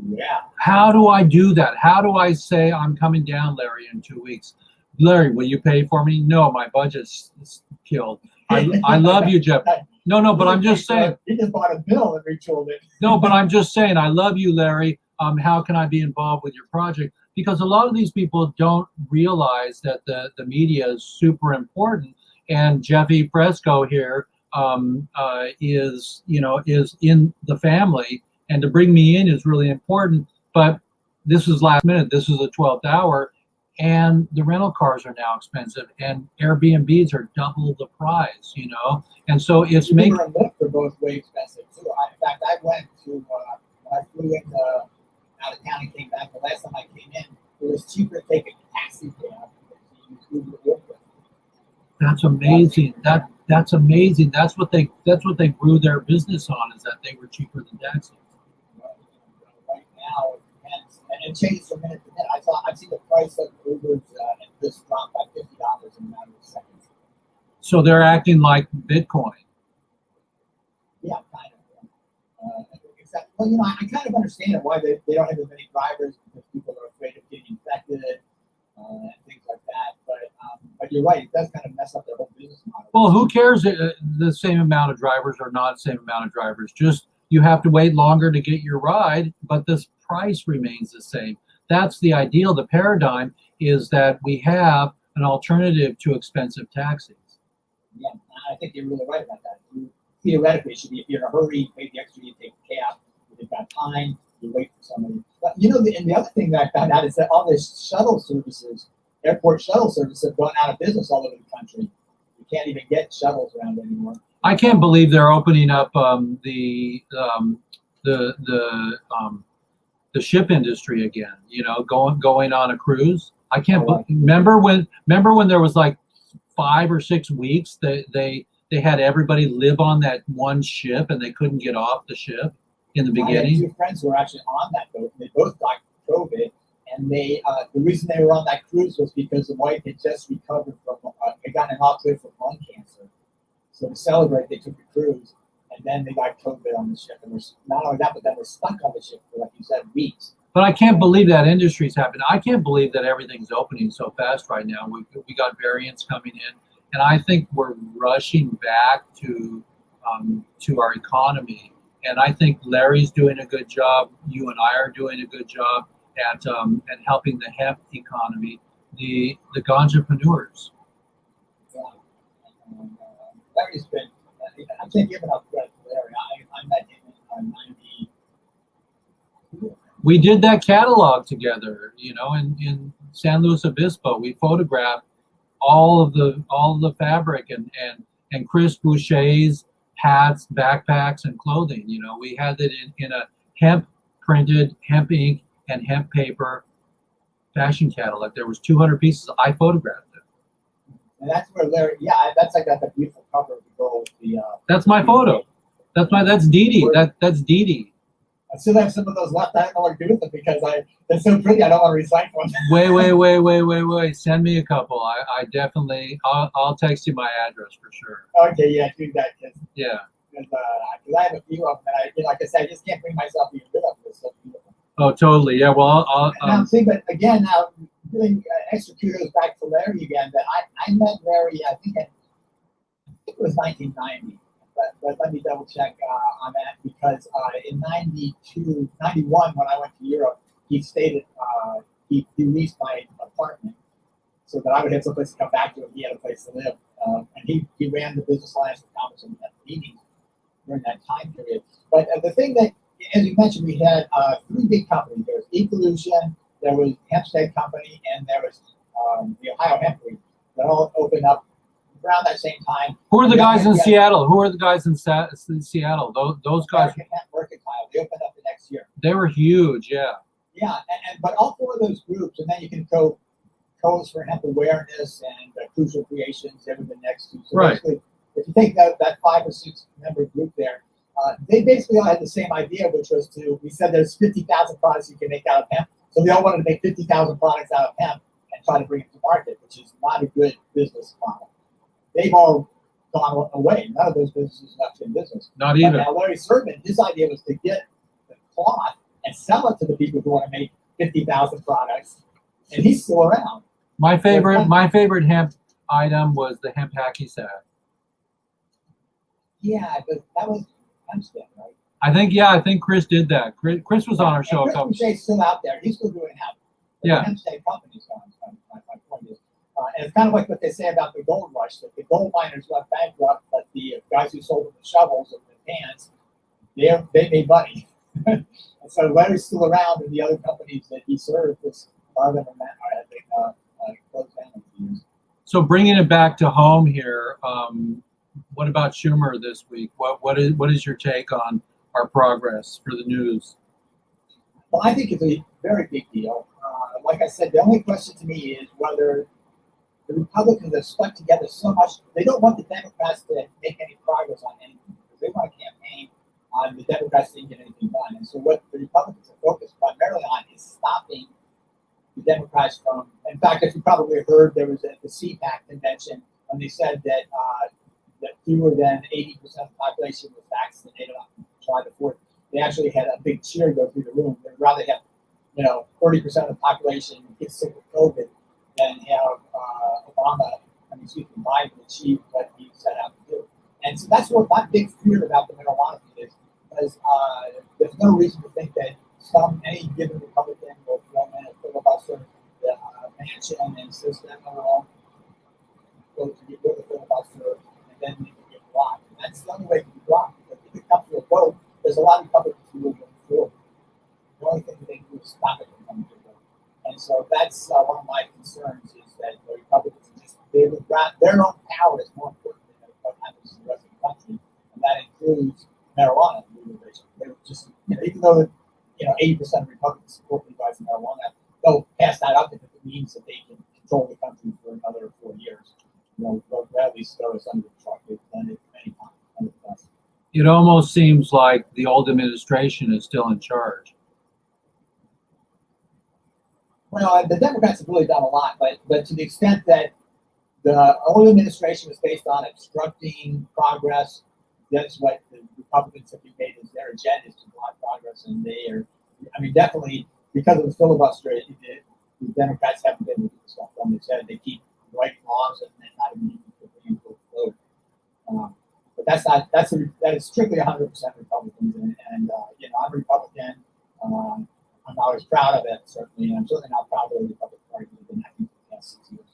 Yeah. How do I do that? How do I say I'm coming down, Larry, in 2 weeks? Larry, will you pay for me? No, my budget's killed. I love you, Jeff. No, but I'm just saying. He just bought a bill and retooled it. No, but I'm just saying, I love you, Larry. How can I be involved with your project? Because a lot of these people don't realize that the media is super important. And Jeffy Fresco here is in the family, and to bring me in is really important. But this is last minute. This is the 12th hour, and the rental cars are now expensive, and Airbnbs are double the price, you know, and so it's making. Uber and Lyft are both way expensive too. In fact, I went to when I flew in out of town and came back. The last time I came in, it was cheaper to take a taxi cab than to use Uber or Lyft. That's amazing. That's amazing. That's what they grew their business on, is that they were cheaper than taxis. Right now, it depends, and it changes from minute to minute. I've seen the price of Ubers and this drop by $50 in a matter of seconds. So they're acting like Bitcoin. Yeah, kind of. Except, well, you know, I kind of understand why they don't have as many drivers, because people are afraid of getting infected and things like that. But you're right, it does kind of mess up their whole business model. Well, who cares the same amount of drivers or not the same amount of drivers? Just you have to wait longer to get your ride, but this price remains the same. That's the ideal. The paradigm is that we have an alternative to expensive taxis. Yeah, I think you're really right about that. Theoretically, it should be if you're in a hurry, you pay the extra, you take a cab. If you've got time, you wait for somebody. But you know, and the other thing that I found out is that all these shuttle services, airport shuttle services, have gone out of business all over the country. You can't even get shuttles around anymore. I can't believe they're opening up the ship industry again. You know, going on a cruise. I can't. Remember when there was like 5 or 6 weeks that they had everybody live on that one ship and they couldn't get off the ship in the beginning. I had 2 friends who were actually on that boat. They both got COVID, and the reason they were on that cruise was because the wife had just recovered from they got an outbreak from lung cancer. So to celebrate, they took a cruise, and then they got COVID on the ship. And not only that, but then we're stuck on the ship for, like you said, weeks. But I can't believe that industry's happening. I can't believe that everything's opening so fast right now. We got variants coming in, and I think we're rushing back to our economy. And I think Larry's doing a good job. You and I are doing a good job at helping the hemp economy, the ganjapreneurs. Yeah. Larry's been. I can't give enough credit to Larry. I met him in '90. We did that catalog together, you know, in San Luis Obispo. We photographed all of the fabric and Chris Boucher's hats, backpacks, and clothing. You know, we had it in a hemp printed, hemp ink, and hemp paper fashion catalog. There was 200 pieces. I photographed it. And that's where Larry. Yeah, that's like that beautiful cover of the girl with the. That's my photo. That's Dee Dee. That's Dee Dee. I still have some of those left. I don't know what to do with them because they're so pretty. I don't want to recycle them. Wait. Send me a couple. I definitely. I'll text you my address for sure. Okay, yeah, do that. Yeah. Because I have a few of them, and like I said, I just can't bring myself to get rid of them. It's so beautiful. Oh, totally. Yeah. Well, now, see, but again, now doing extra kudos back to Larry again. That I met Larry. I think it was 1990. But let me double check on that because in 91, when I went to Europe, he stated he leased my apartment so that I would have someplace to come back to and he had a place to live. And he ran the business alliance for commerce and meetings during that time period. But the thing that, as you mentioned, we had 3 big companies. There was Evolution, there was Hempstead Company, and there was the Ohio Hemp Week that all opened up around that same time. Who are the guys in Seattle? Who are the guys in Seattle? Those guys. They opened up the next year. They were huge, yeah. Yeah, but all 4 of those groups, and then you can go Codes for Hemp Awareness and Crucial Creations. They were the next 2. So right. Basically, if you take that 5 or 6 member group there, they basically all had the same idea, which was we said there's 50,000 products you can make out of hemp. So we all wanted to make 50,000 products out of hemp and try to bring it to market, which is not a good business model. They've all gone away. None of those businesses left in business. Not even. Now, Larry Serban, his idea was to get the cloth and sell it to the people who want to make 50,000 products, and he's still around. My favorite hemp item was the hemp hacky sack. Yeah, but that was Hempstead, right? I think Chris did that. Chris was on our show a couple. Chris still out there. He's still doing hemp. Yeah. The Hempstead company's gone. My point is. And it's kind of like what they say about the gold rush, that the gold miners went bankrupt, but the guys who sold them the shovels and the pans, they made money. And so Larry's still around, and the other companies that he served was Marvin and Matt, I think, So bringing it back to home here, what about Schumer this week? What is your take on our progress for the news? Well, I think it's a very big deal. Like I said, the only question to me is whether the Republicans have stuck together so much. They don't want the Democrats to make any progress on anything because they want to campaign on the Democrats didn't get anything done. And so what the Republicans are focused primarily on is stopping the Democrats from. In fact, as you probably heard, there was at the CPAC convention when they said that that fewer than 80% of the population was vaccinated on July the 4th. They actually had a big cheer go through the room. They'd rather have 30% of the population get sick with COVID than have Biden achieve what he set out to do. And so that's what my big fear about the marijuana thing is, because there's no reason to think that any given Republican will throw in a filibuster the mansion and insist that no one will vote to get rid of the filibuster and then they can get blocked. And that's the only way to be blocked, because if it comes to a vote, there's a lot of Republicans who will vote for it. The only thing that they can do is stop it from coming to a vote. And so that's one of my concerns is that the Republicans their own power is more important than what happens in the rest of the country, and that includes marijuana legalization. They're just, even though 80% of Republicans support legalizing marijuana, they'll pass that up if it means that they can control the country for another 4 years. They'll at least throw us under the truck. They've done it many times under the bus. It almost seems like the old administration is still in charge. Well, the Democrats have really done a lot, but to the extent that the old administration was based on obstructing progress, that's what the Republicans have made as their agenda, is to block progress. And they are, definitely because of the filibuster, the Democrats haven't been able to do stuff done. They said they keep writing laws and not even putting into a vote. But that is strictly 100% Republicans. And I'm a Republican. I'm always proud of it, certainly. And I'm certainly not proud of the Republican Party that have been acting for the past 6 years.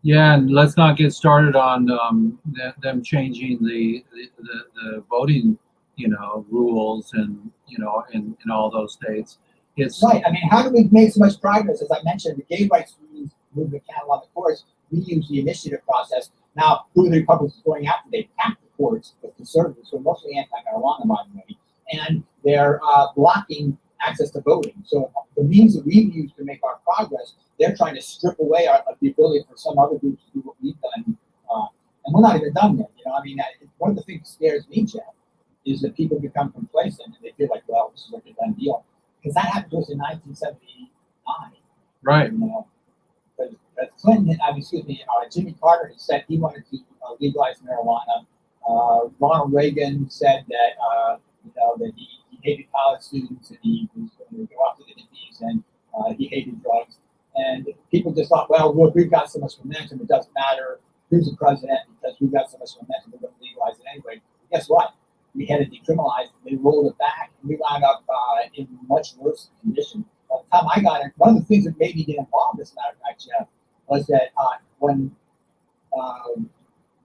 Yeah, and let's not get started on them changing the voting, rules and in all those states. It's right. How do we make so much progress? As I mentioned, the gay rights movement catalog, of course, we use the initiative process. Now, who are the Republicans going after? They packed the courts with conservatives, who are mostly anti-marijuana, by the way, and they're blocking access to voting. So the means that we've used to make our progress, they're trying to strip away the ability for some other groups to do what we've done. And we're not even done yet. One of the things that scares me, Jeff, is that people become complacent and they feel like, well, this is like a done deal. Because that happened to us in 1979. right. Clinton, Jimmy Carter had said he wanted to legalize marijuana. Ronald Reagan said that that he hated college students and he was going to go after the hippies and he hated drugs. And people just thought, well, look, we've got so much momentum, it doesn't matter who's the president because we've got so much momentum, we're going to legalize it anyway. But guess what? We had it decriminalized, they rolled it back, and we wound up in much worse condition. By the time I got it, one of the things that made me get involved, as a matter of fact, Jeff, was that when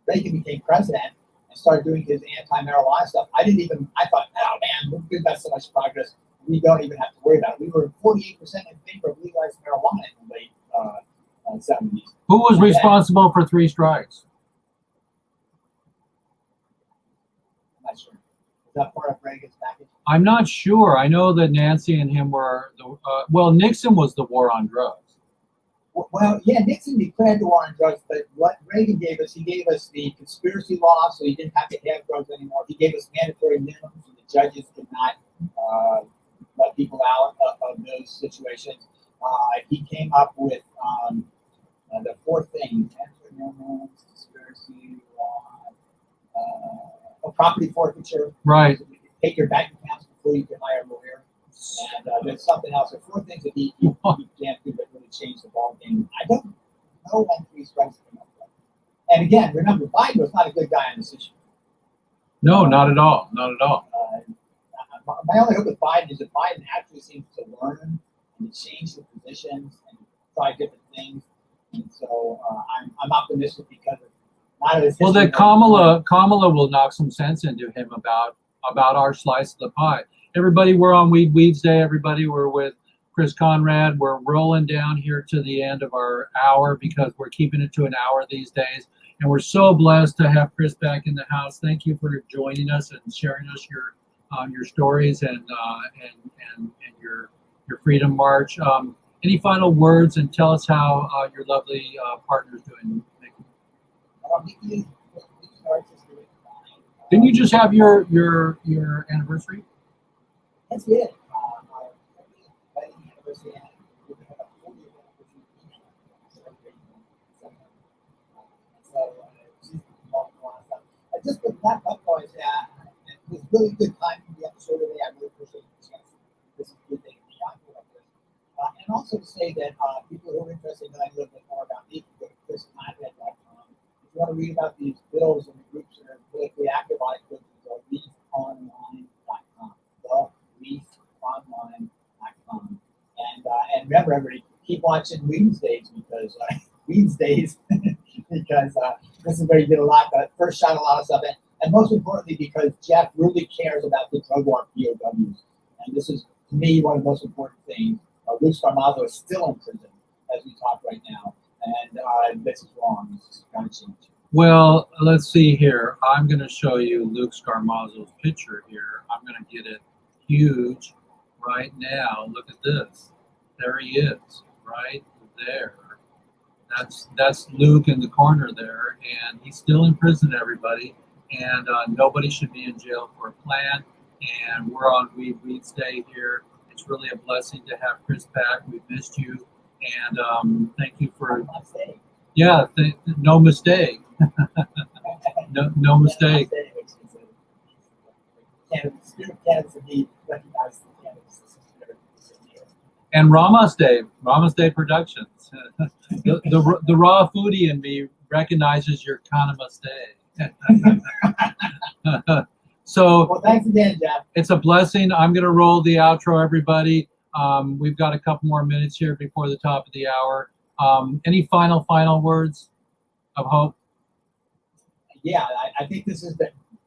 Reagan became president and started doing his anti-marijuana stuff, I thought, oh man, we've got so much progress, we don't even have to worry about it. We were 48% in favor of legalizing marijuana in the late 70s. Who was responsible for 3 strikes? I'm not sure. Is that part of Reagan's package? I'm not sure. I know that Nancy and him were Nixon was the war on drugs. Well, yeah, Nixon declared the war on drugs, but what Reagan gave us, he gave us the conspiracy law, so you didn't have to have drugs anymore. He gave us mandatory minimums, so the judges could not let people out of those situations. He came up with the 4th thing: mandatory minimums, conspiracy law, property forfeiture. Right. Take your bank accounts before you can hire a lawyer. And there's something else. There are 4 things that he can't do that really change the ball game. I don't know when 3 strikes came up with. And again, remember, Biden was not a good guy on this issue. No, not at all. Not at all. My only hope with Biden is that Biden actually seems to learn and to change the positions and try different things. And so I'm optimistic because of not of this. Well, that Kamala will knock some sense into him about our slice of the pie. Everybody, we're on Weeds Day. Everybody, we're with Chris Conrad. We're rolling down here to the end of our hour because we're keeping it to an hour these days. And we're so blessed to have Chris back in the house. Thank you for joining us and sharing us your stories and your Freedom March. Any final words, and tell us how your lovely partner's doing. Didn't you just have your anniversary? That's it. Our wedding anniversary, and we're going to have a 40th anniversary just with that up, boys, it was really good time for the episode today. I really appreciate the chance. This is a good thing to be on like this. And also to say that people who are interested in knowing a little bit more about me can go to chrisconrad.com. If you want to read about these bills and the groups that are politically active on it, go to WEEDSDAYS.com. WEEDSDAYS.com. And remember, everybody, keep watching WEEDSDAYS because because this is where you get a lot, first shot a lot of stuff, and most importantly, because Jeff really cares about the drug war POWs. And this is, to me, one of the most important things. Luke Scarmazzo is still in prison as we talk right now, and this is wrong. This is got to change. Well, let's see here. I'm going to show you Luke Scarmazzo's picture here. I'm going to get it huge right now. Look at this. There he is, right there. That's Luke in the corner there, and he's still in prison, everybody. And nobody should be in jail for a plan. And we're on Weeds Day here. It's really a blessing to have Chris back. We've missed you, and thank you for. Yeah, no mistake. no mistake. And Ramos Day Productions. The raw foodie in me recognizes your Cannabis Day. So, well, thanks again, Jeff. It's a blessing. I'm going to roll the outro, everybody. We've got a couple more minutes here before the top of the hour. Any final words of hope? Yeah, I think this is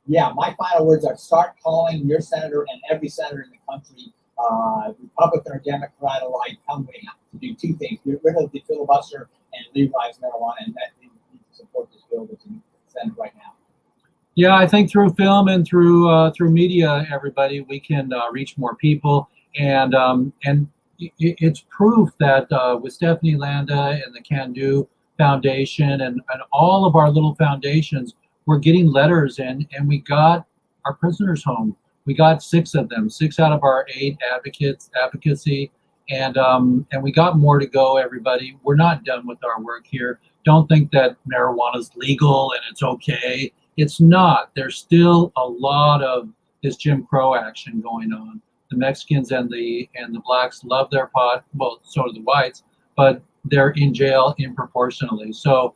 my final words are: start calling your senator and every senator in the country, Republican or Democrat alike, coming to do two things: get rid of the filibuster and legalize marijuana, and that needs to support this bill that's in the Senate right now. Yeah, I think through film and through media, everybody, we can reach more people, and it's proof that with Stephanie Landa and the Can Do Foundation and all of our little foundations, we're getting letters in, and we got our prisoners home. We got 6 of them, 6 out of our 8 advocacy, and we got more to go, everybody. We're not done with our work here. Don't think that marijuana is legal and it's okay. It's not. There's still a lot of this Jim Crow action going on. The Mexicans and the blacks love their pot. Well, so do the whites, but they're in jail improportionately. So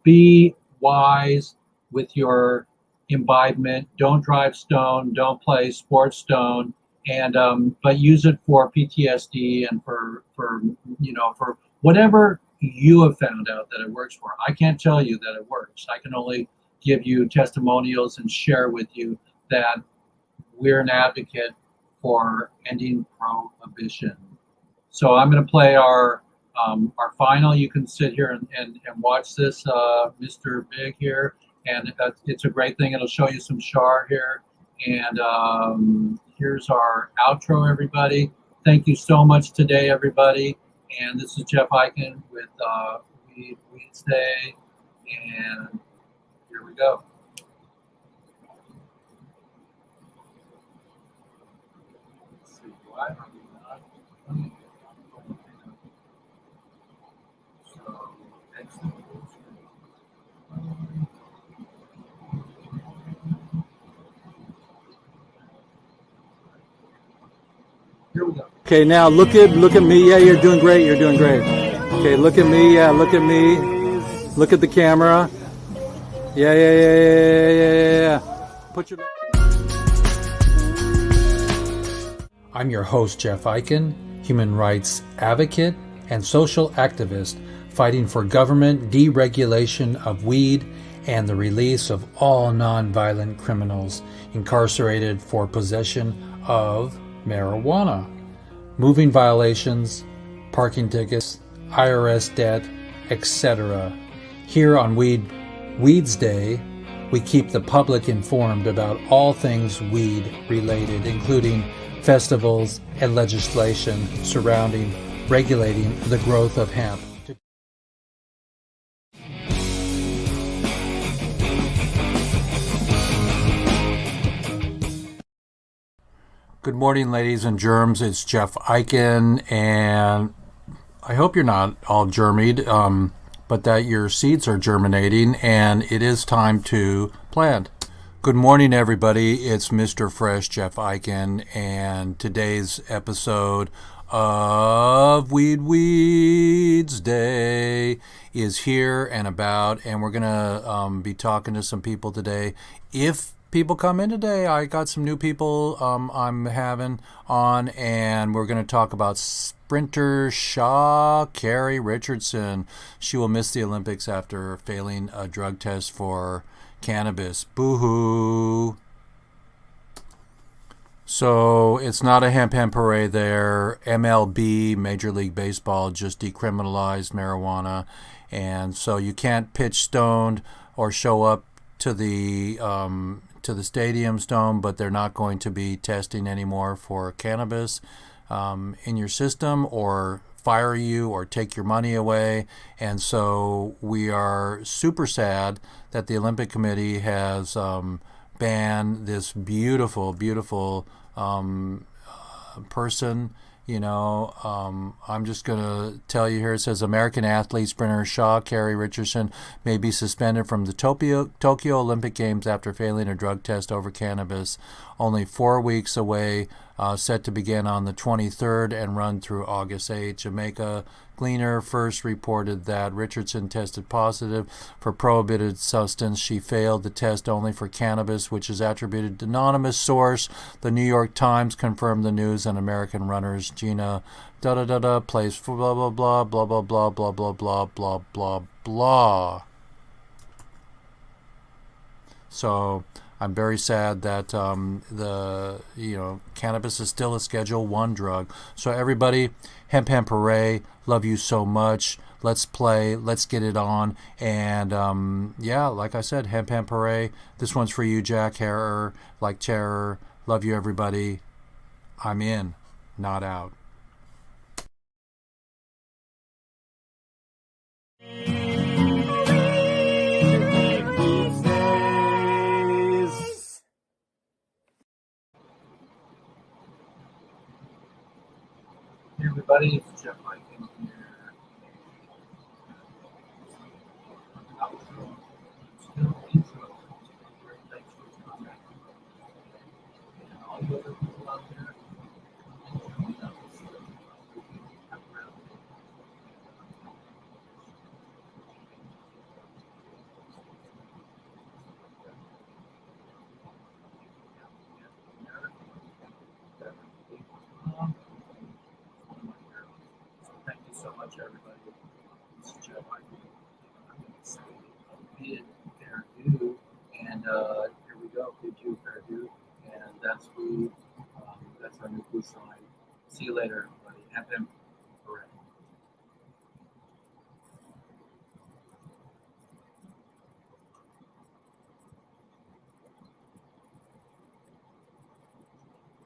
be wise with your imbibement. Don't drive stone. Don't play sports stone. And but use it for PTSD and for whatever you have found out that it works for. I can't tell you that it works. I can only give you testimonials and share with you that we're an advocate for ending prohibition. So I'm going to play our final. You can sit here and watch this, Mr. Big here, and it's a great thing. It'll show you some char here, and here's our outro, everybody. Thank you so much today, everybody. And this is Jeff Eichen with WEEDSDAY, and here we go. Let's see, why are we not? So, exit. Here we go. Okay, now look at me. Yeah, you're doing great. You're doing great. Okay, look at me. Yeah, look at me. Look at the camera. Yeah. Put your. I'm your host, Jeff Eichen, human rights advocate and social activist fighting for government deregulation of weed and the release of all nonviolent criminals incarcerated for possession of marijuana. moving violations, parking tickets, IRS debt, etc. Here on Weeds Day, we keep the public informed about all things weed related, including festivals and legislation surrounding regulating the growth of hemp. Good morning, ladies and germs. It's Jeff Eichen, and I hope you're not all germied, but that your seeds are germinating, and it is time to plant. Good morning, everybody. It's Mr. Fresh, Jeff Eichen, and today's episode of Weeds Day is here and about, and we're gonna be talking to some people today. If people come in today, I got some new people I'm having on, and we're going to talk about sprinter Sha'Carri Richardson. She will miss the Olympics after failing a drug test for cannabis. Boo-hoo. So it's not a hemp parade there. MLB, Major League Baseball, just decriminalized marijuana, and so you can't pitch stoned or show up to the stadium stone, but they're not going to be testing anymore for cannabis in your system, or fire you or take your money away. And so we are super sad that the Olympic Committee has banned this beautiful person. I'm just going to tell you here. It says American athlete sprinter Sha'Carri Richardson may be suspended from the Tokyo Olympic Games after failing a drug test over cannabis. Only 4 weeks away, set to begin on the 23rd and run through August 8th. Jamaica Gleaner first reported that Richardson tested positive for prohibited substance. She failed the test only for cannabis, which is attributed to anonymous source. The New York Times confirmed the news, and American runners Gina plays for blah blah blah blah blah blah blah blah blah blah blah blah. So I'm very sad that cannabis is still a Schedule 1 drug. So everybody, hemp hooray, love you so much. Let's play, let's get it on. And like I said, hemp hooray. This one's for you, Jack Harrer, like terror. Love you, everybody. I'm in, not out. Hey everybody, it's Jeff Eichen here. Outro. Still intro. Great, thanks for coming. And all you other people out there, join us. Thank you so much, everybody. This is Jeff Eichen. I'm going to say bid fair due, and here we go. Bid you fair due, and that's food. That's our new food sign. See you later, everybody. Have them.